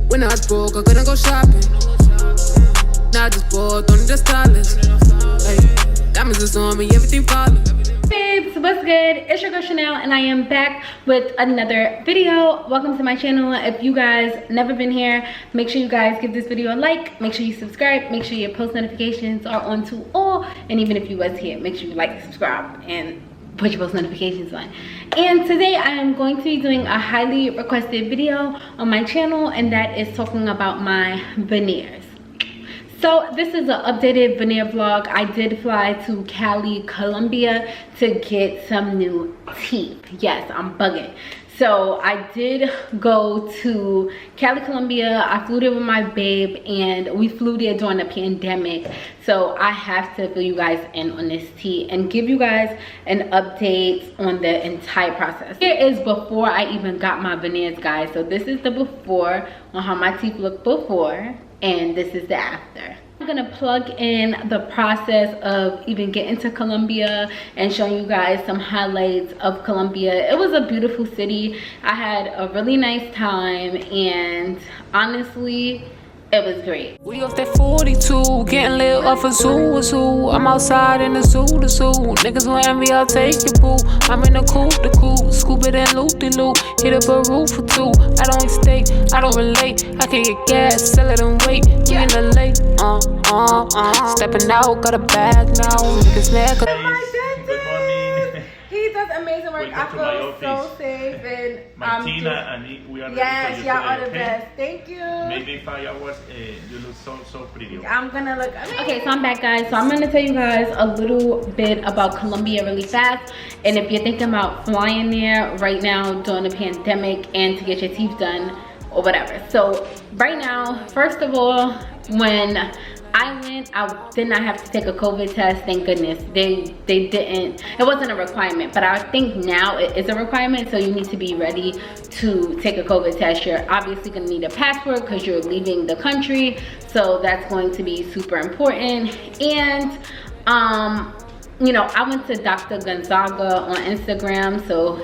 When I was broke, I couldn't go shopping. Now I just bought, don't need a stylist. Hey, diamonds is on me, everything falling. Babes, what's good? It's your girl Chanel and I am back with another video. Welcome to my channel. If you guys never been here, make sure you guys give this video a like, make sure you subscribe, make sure your post notifications are on to all, and even if you was here, make sure you like, subscribe, and put your post notifications on. And today I am going to be doing a highly requested video on my channel, and that is talking about my veneers. So this is an updated veneer vlog. I did fly to Cali, Colombia to get some new teeth. Yes, I'm bugging. So I did go to Cali, Colombia. I flew there with my babe and we flew there during the pandemic. So I have to fill you guys in on this tea and give you guys an update on the entire process. Here is before I even got my veneers, guys. So this is the before on how my teeth look before, and this is the after. I'm gonna plug in the process of even getting to Colombia and showing you guys some highlights of Colombia. It was a beautiful city. I had a really nice time and honestly, it was great. We off that 42, getting lit off a zoo. I'm outside in the zoo. Niggas will envy, I'll take your boo. I'm in the coupe, scoop it and loop-de-loop. Hit up a roof for two. I don't stay, I don't relate. I can get gas, sell it and wait. We in the lake, stepping out, got a bag now. Niggas mad. Good morning. He does amazing work. I feel so safe and Martina and we are yes, y'all are the best. Thank you. Maybe 5 hours, you look so pretty. I'm gonna look amazing. Okay, so I'm back, guys. So I'm gonna tell you guys a little bit about Colombia really fast. And if you're thinking about flying there right now during the pandemic and to get your teeth done or whatever. So right now, first of all, when I went, I did not have to take a COVID test, thank goodness. They didn't, it wasn't a requirement, but I think now it is a requirement, so you need to be ready to take a COVID test. You're obviously gonna need a passport because you're leaving the country, so that's going to be super important. And you know, I went to Dr. Gonzaga on Instagram, so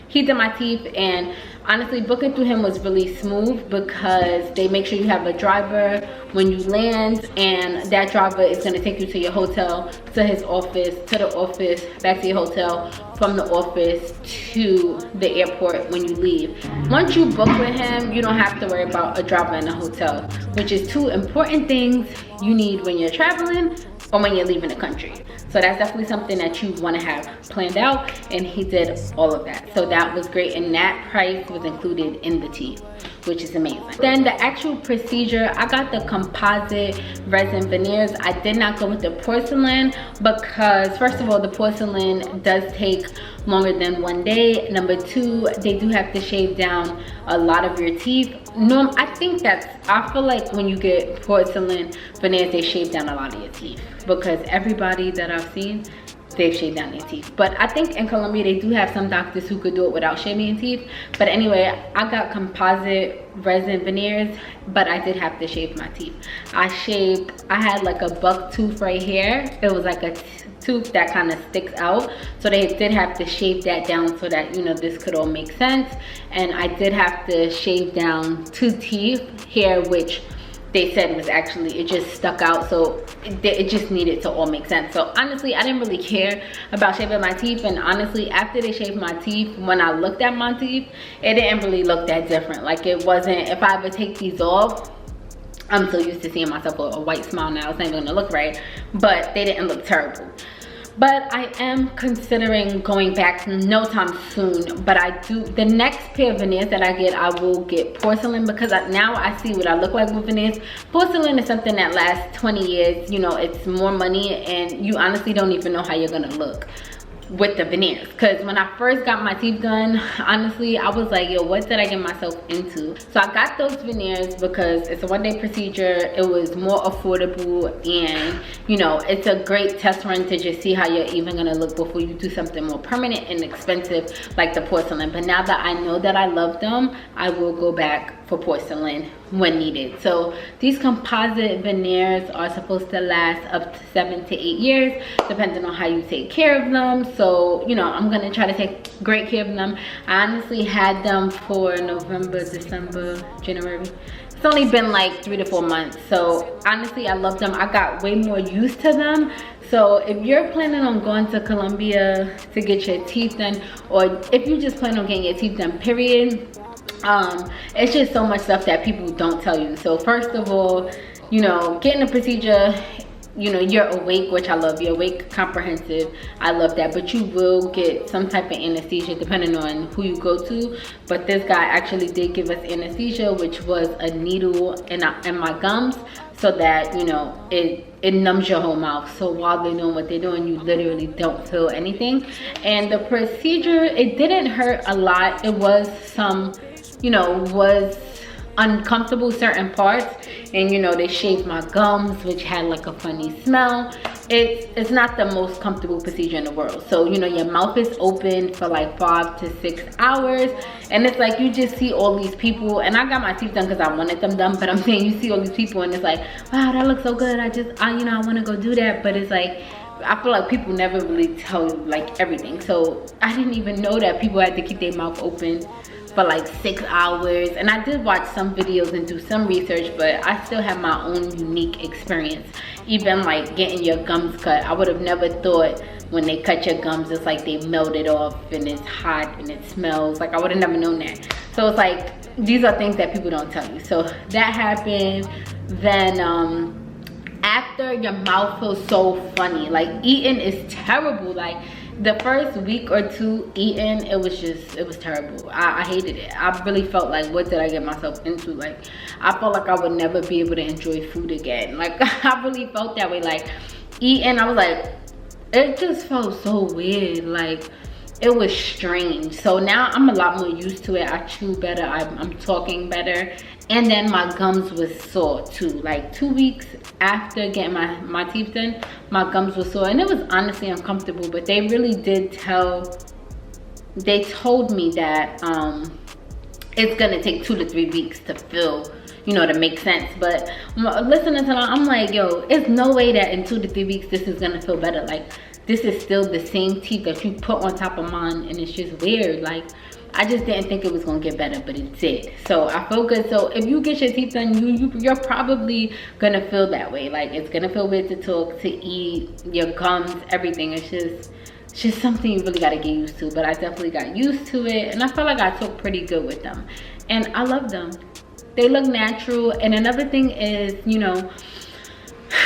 he did my teeth, and honestly booking through him was really smooth because they make sure you have a driver when you land, and that driver is going to take you to your hotel, to his office, to the office, back to your hotel, from the office to the airport when you leave. Once you book with him, you don't have to worry about a driver in a hotel, which is two important things you need when you're traveling or when you're leaving the country. So that's definitely something that you want to have planned out, and he did all of that. So that was great, and that price was included in the teeth, which is amazing. Then the actual procedure, I got the composite resin veneers. I did not go with the porcelain because first of all, the porcelain does take longer than 1 day. Number two, they do have to shave down a lot of your teeth. No, I think I feel like when you get porcelain veneers, they shave down a lot of your teeth because everybody that I've seen, they've shaved down their teeth. But I think in Colombia, they do have some doctors who could do it without shaving your teeth. But anyway, I got composite resin veneers, but I did have to shave my teeth. I had like a buck tooth right here. It was like a tooth that kind of sticks out, so they did have to shave that down so that, you know, this could all make sense. And I did have to shave down 2 teeth here, which they said was actually, it just stuck out, so it just needed to all make sense. So honestly, I didn't really care about shaving my teeth, and honestly, after they shaved my teeth, when I looked at my teeth, it didn't really look that different. Like, it wasn't, if I ever take these off, I'm so used to seeing myself with a white smile now, it's not even gonna look right, but they didn't look terrible. But I am considering going back no time soon. But I do, the next pair of veneers that I get, I will get porcelain, because now I see what I look like with veneers. Porcelain is something that lasts 20 years. You know, it's more money, and you honestly don't even know how you're gonna look with the veneers. Because when I first got my teeth done, honestly, I was like, yo, what did I get myself into? So I got those veneers because it's a 1-day procedure. It was more affordable, and you know, it's a great test run to just see how you're even gonna look before you do something more permanent and expensive like the porcelain. But now that I know that I love them, I will go back for porcelain when needed. So these composite veneers are supposed to last up to 7 to 8 years, depending on how you take care of them. So, you know, I'm gonna try to take great care of them. I honestly had them for November, December, January. It's only been like 3 to 4 months. So honestly, I love them. I got way more used to them. So if you're planning on going to Colombia to get your teeth done, or if you just plan on getting your teeth done, period, it's just so much stuff that people don't tell you. So first of all, you know, getting the procedure, you know, you're awake, which I love. You're awake, comprehensive. I love that. But you will get some type of anesthesia depending on who you go to. But this guy actually did give us anesthesia, which was a needle in my gums, so that, you know, it numbs your whole mouth. So while they're doing what they're doing, you literally don't feel anything. And the procedure, it didn't hurt a lot. It was some, you know, was uncomfortable certain parts. And, you know, they shaved my gums, which had like a funny smell. It's not the most comfortable procedure in the world. So, you know, your mouth is open for like 5 to 6 hours. And it's like, you just see all these people. And I got my teeth done because I wanted them done. But I'm saying, you see all these people and it's like, wow, that looks so good. You know, I want to go do that. But it's like, I feel like people never really tell you like everything. So I didn't even know that people had to keep their mouth open for like 6 hours. And I did watch some videos and do some research, but I still have my own unique experience. Even like getting your gums cut, I would have never thought when they cut your gums, it's like they melted off and it's hot and it smells. Like, I would have never known that. So it's like, these are things that people don't tell you. So that happened. Then after, your mouth feels so funny. Like, eating is terrible. Like, the first week or two eating, it was terrible. I hated it. I really felt like, what did I get myself into? Like, I felt like I would never be able to enjoy food again. Like, I really felt that way. Like, eating, I was like, it just felt so weird. Like, it was strange. So now I'm a lot more used to it. I chew better, I'm talking better. And then my gums was sore too. Like 2 weeks after getting my teeth done, my gums were sore. And it was honestly uncomfortable, but they really did they told me that it's gonna take 2 to 3 weeks to feel, you know, to make sense. But listening to that, I'm like, yo, it's no way that in 2 to 3 weeks this is gonna feel better. Like, this is still the same teeth that you put on top of mine, and it's just weird. Like, I just didn't think it was gonna get better, but it did. So I feel good. So if you get your teeth done, you're probably gonna feel that way. Like, it's gonna feel weird to talk, to eat, your gums, everything. It's just something you really gotta get used to. But I definitely got used to it, and I felt like I took pretty good with them, and I love them. They look natural. And another thing is, you know,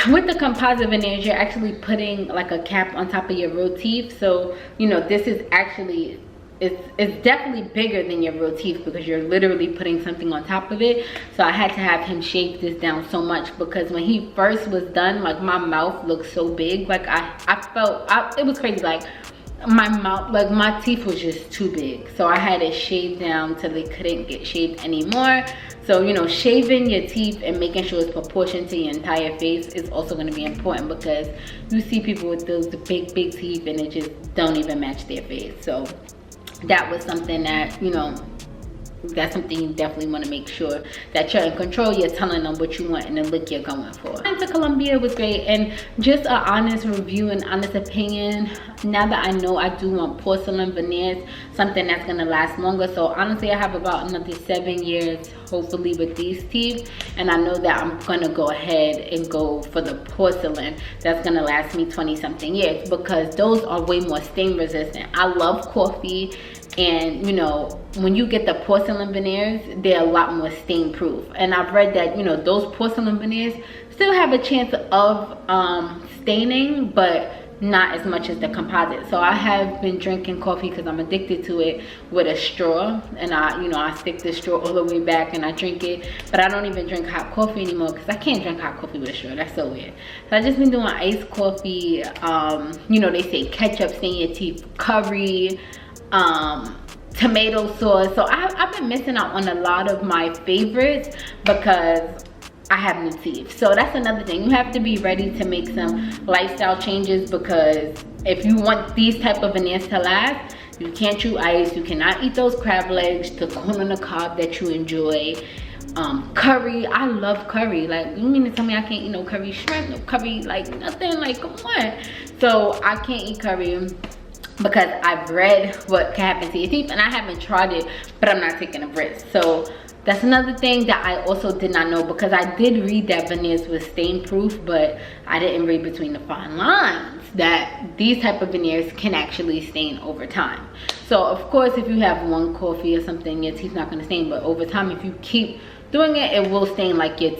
with the composite veneers, you're actually putting like a cap on top of your real teeth. So, you know, this is actually, it's definitely bigger than your real teeth, because you're literally putting something on top of it. So I had to have him shave this down so much, because when he first was done, like, my mouth looked so big. Like, I felt it was crazy. Like, my mouth, like, my teeth was just too big. So I had it shaved down till they couldn't get shaved anymore. So, you know, shaving your teeth and making sure it's proportioned to your entire face is also going to be important, because you see people with those big teeth and it just don't even match their face. So that was something that, you know, that's something you definitely want to make sure that you're in control. You're telling them what you want and the look you're going for. Going to Colombia was great, and just an honest review and honest opinion. Now that I know I do want porcelain veneers, something that's going to last longer. So honestly, I have about another 7 years hopefully with these teeth, and I know that I'm going to go ahead and go for the porcelain that's going to last me 20 something years, because those are way more stain resistant. I love coffee, and, you know, when you get the porcelain veneers, they're a lot more stain proof. And I've read that, you know, those porcelain veneers still have a chance of staining, but not as much as the composite. So I have been drinking coffee, because I'm addicted to it, with a straw. And I stick the straw all the way back and I drink it. But I don't even drink hot coffee anymore, because I can't drink hot coffee with a straw. That's so weird. So I've just been doing iced coffee. You know, they say ketchup stain your teeth, curry, tomato sauce. So I've been missing out on a lot of my favorites, because I have new teeth. So that's another thing. You have to be ready to make some lifestyle changes, because if you want these type of veneers to last, you can't chew ice, you cannot eat those crab legs, the corn on the cob that you enjoy. curry. I love curry. Like, you mean to tell me I can't eat no curry shrimp, no curry, like nothing? Like, come on. So I can't eat curry because I've read what can happen to your teeth, and I haven't tried it, but I'm not taking a risk. So that's another thing that I also did not know, because I did read that veneers was stain proof, but I didn't read between the fine lines that these type of veneers can actually stain over time. So of course, if you have one coffee or something, your teeth's not going to stain, but over time, if you keep doing it, it will stain like your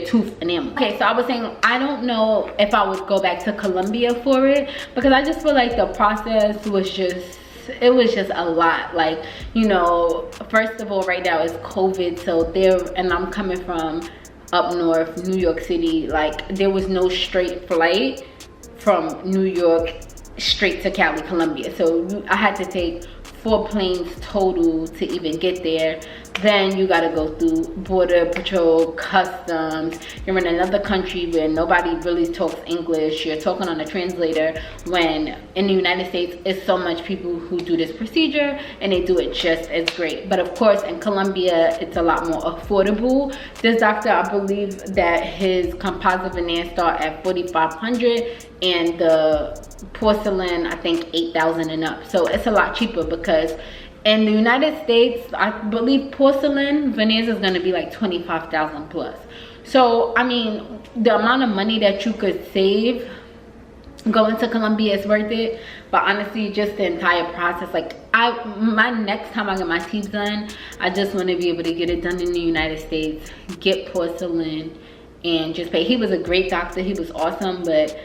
tooth enamel. Okay, so I was saying, I don't know if I would go back to Colombia for it, because I just feel like the process was just, it was just a lot. Like, you know, first of all, right now it's COVID, so and I'm coming from up north, New York City. Like, there was no straight flight from New York straight to Cali, Colombia. So I had to take 4 planes total to even get there. Then you gotta go through border patrol, customs. You're in another country where nobody really talks English. You're talking on a translator, when in the United States, it's so much people who do this procedure and they do it just as great. But of course, in Colombia, it's a lot more affordable. This doctor, I believe that his composite veneers start at $4,500, and the porcelain, I think, $8,000 and up. So it's a lot cheaper, because in the United States, I believe porcelain veneers is going to be like $25,000 plus. So I mean, the amount of money that you could save going to Colombia is worth it. But honestly, just the entire process, like, my next time I get my teeth done, I just want to be able to get it done in the United States, get porcelain, and just pay. He was a great doctor, he was awesome, but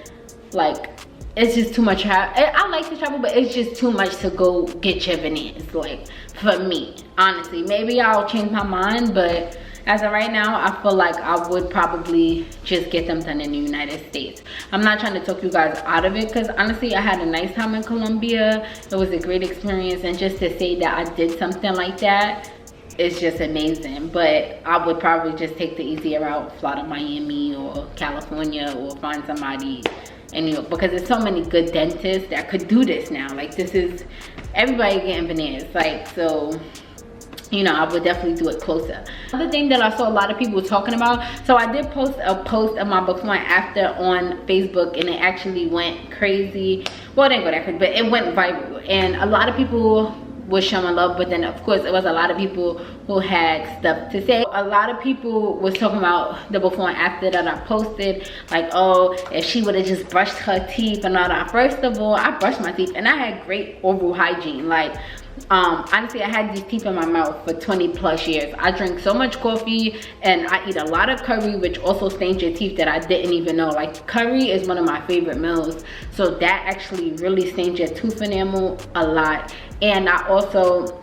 like, it's just too much. I like to travel, but it's just too much to go get your veneers, like, for me, honestly. Maybe I'll change my mind, but as of right now, I feel like I would probably just get them done in the United States. I'm not trying to talk you guys out of it, because honestly, I had a nice time in Colombia. It was a great experience, and just to say that I did something like that, it's just amazing. But I would probably just take the easier route, fly to Miami or California, or find somebody in New York, because there's so many good dentists that could do this now. Like, this is, everybody getting veneers, like, so, you know, I would definitely do it closer. Another thing that I saw a lot of people talking about, so I did post a post of my before and after on Facebook, and it actually went crazy. Well, it didn't go that crazy, but it went viral, and a lot of people was showing love. But then of course, it was a lot of people who had stuff to say. A lot of people was talking about the before and after that I posted, like, oh, if she would have just brushed her teeth and all that. First of all, I brushed my teeth and I had great oral hygiene. Like, honestly, I had these teeth in my mouth for 20 plus years. I drink so much coffee and I eat a lot of curry, which also stains your teeth, that I didn't even know. Like, curry is one of my favorite meals, so that actually really stains your tooth enamel a lot. And I also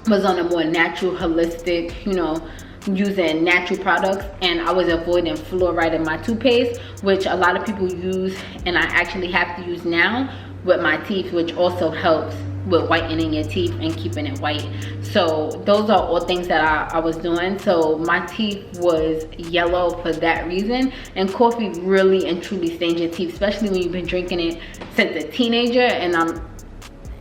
was on a more natural, holistic, you know, using natural products, and I was avoiding fluoride in my toothpaste, which a lot of people use, and I actually have to use now with my teeth, which also helps with whitening your teeth and keeping it white. So those are all things that I was doing. So my teeth was yellow for that reason. And coffee really and truly stains your teeth, especially when you've been drinking it since a teenager, and I'm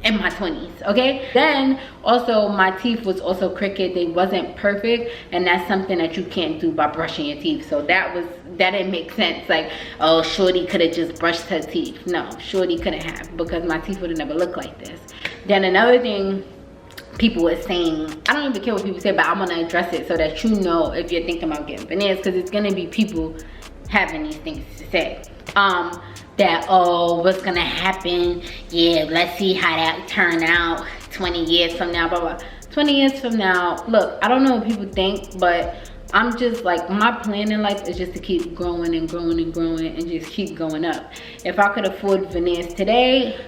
in my 20s, okay? Then also my teeth was also crooked. They wasn't perfect, and that's something that you can't do by brushing your teeth. So that didn't make sense. Like, oh, shorty could have just brushed her teeth. No, shorty couldn't have, because my teeth would have never looked like this. Then another thing people were saying, I don't even care what people say, but I'm gonna address it so that you know if you're thinking about getting veneers, because it's gonna be people having these things to say. That, oh, what's gonna happen? Yeah, let's see how that turn out 20 years from now, blah, blah. 20 years from now, look, I don't know what people think, but I'm just like, my plan in life is just to keep growing and growing and growing and just keep going up. If I could afford veneers today,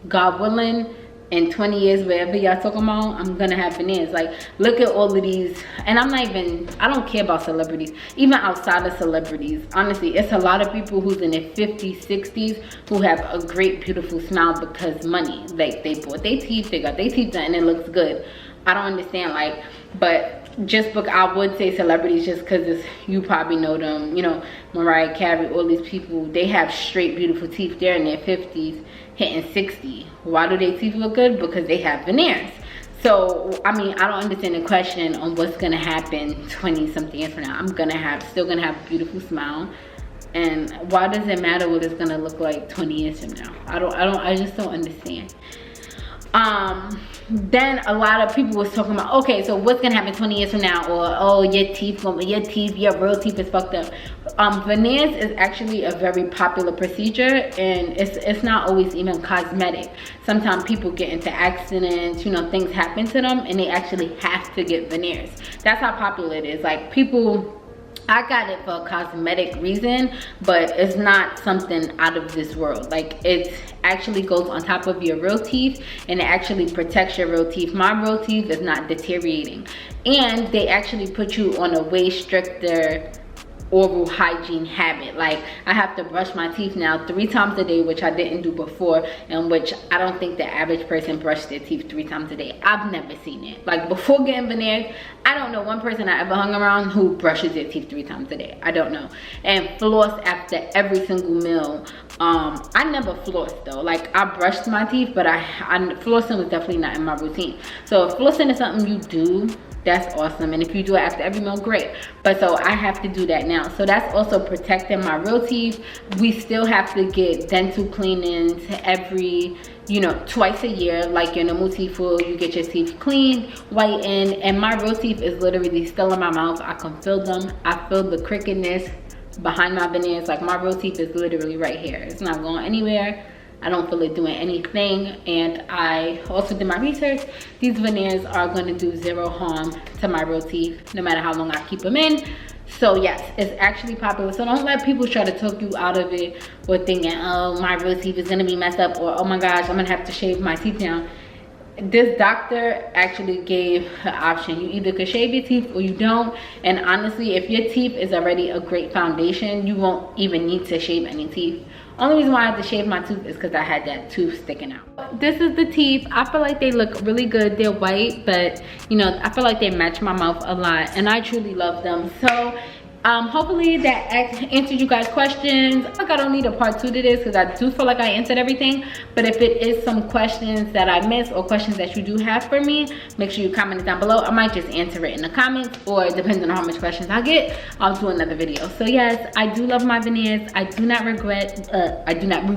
God willing, in 20 years, wherever y'all talking about, I'm gonna have veneers. Like, look at all of these, and I don't care about celebrities, even outside of celebrities. Honestly, it's a lot of people who's in their 50s, 60s who have a great, beautiful smile because money. Like, they bought their teeth, they got their teeth done, and it looks good. I don't understand, like, but just because I would say celebrities, just because you probably know them, you know, Mariah Carey, all these people, they have straight, beautiful teeth. They're in their 50s, hitting 60. Why do their teeth look good? Because they have veneers. So, I mean, I don't understand the question on what's gonna happen 20 something years from now. I'm still gonna have a beautiful smile. And why does it matter what it's gonna look like 20 years from now? I just don't understand. Then a lot of people was talking about, okay, so what's gonna happen 20 years from now? Or, oh, your real teeth is fucked up. Veneers is actually a very popular procedure, and it's not always even cosmetic. Sometimes people get into accidents, you know, things happen to them, and they actually have to get veneers. That's how popular it is. Like, people, I got it for a cosmetic reason, but it's not something out of this world. Like, it actually goes on top of your real teeth, and it actually protects your real teeth. My real teeth is not deteriorating, and they actually put you on a way stricter oral hygiene habit. Like, I have to brush my teeth now 3 times a day, which I didn't do before, and which I don't think the average person brushed their teeth 3 times a day. I've never seen it. Like, before getting veneers, I don't know one person I ever hung around who brushes their teeth 3 times a day. I don't know. And floss after every single meal. I never flossed though. Like, I brushed my teeth, but flossing was definitely not in my routine. So if flossing is something you do, that's awesome. And if you do it after every meal, great. But so I have to do that now. So that's also protecting my real teeth. We still have to get dental cleanings every, you know, twice a year. Like your normal teeth full, you get your teeth cleaned, whitened, and my real teeth is literally still in my mouth. I can feel them. I feel the crookedness behind my veneers. Like, my real teeth is literally right here. It's not going anywhere. I don't feel it doing anything. And I also did my research. These veneers are going to do 0 harm to my real teeth, no matter how long I keep them in. So yes, it's actually popular. So don't let people try to talk you out of it, or thinking, oh, my real teeth is going to be messed up, or oh my gosh, I'm going to have to shave my teeth down. This doctor actually gave an option. You either could shave your teeth or you don't. And honestly, if your teeth is already a great foundation, you won't even need to shave any teeth. Only reason why I had to shave my tooth is because I had that tooth sticking out. This is the teeth. I feel like they look really good. They're white, but you know, I feel like they match my mouth a lot, and I truly love them. So hopefully that answered you guys' questions. I feel like I don't need a part 2 to this, because I do feel like I answered everything. But if it is some questions that I missed, or questions that you do have for me, make sure you comment it down below. I might just answer it in the comments, or depending on how much questions I get, I'll do another video. So yes, I do love my veneers. I do not regret I do not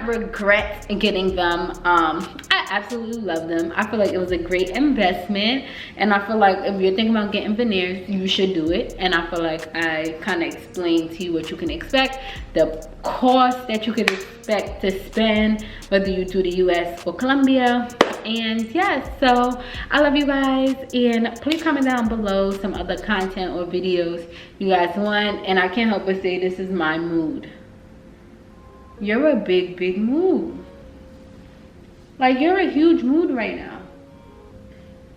regret getting them. I absolutely love them. I feel like it was a great investment, and I feel like if you're thinking about getting veneers, you should do it. And I feel like I kind of explained to you what you can expect, the cost that you can expect to spend, whether you do the US or Colombia. And yes, so I love you guys, and please comment down below some other content or videos you guys want. And I can't help but say, this is my mood. You're a big mood. Like, you're a huge mood right now.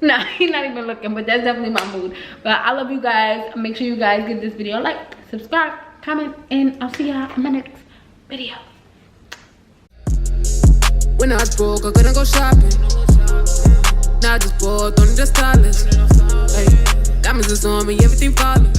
Nah, he's not even looking, but that's definitely my mood. But I love you guys. Make sure you guys give this video a like, subscribe, comment, and I'll see y'all in my next video. When I was broke, I couldn't go shopping. Now I just bought, don't need a stylist. Hey, diamonds is on me, everything falling.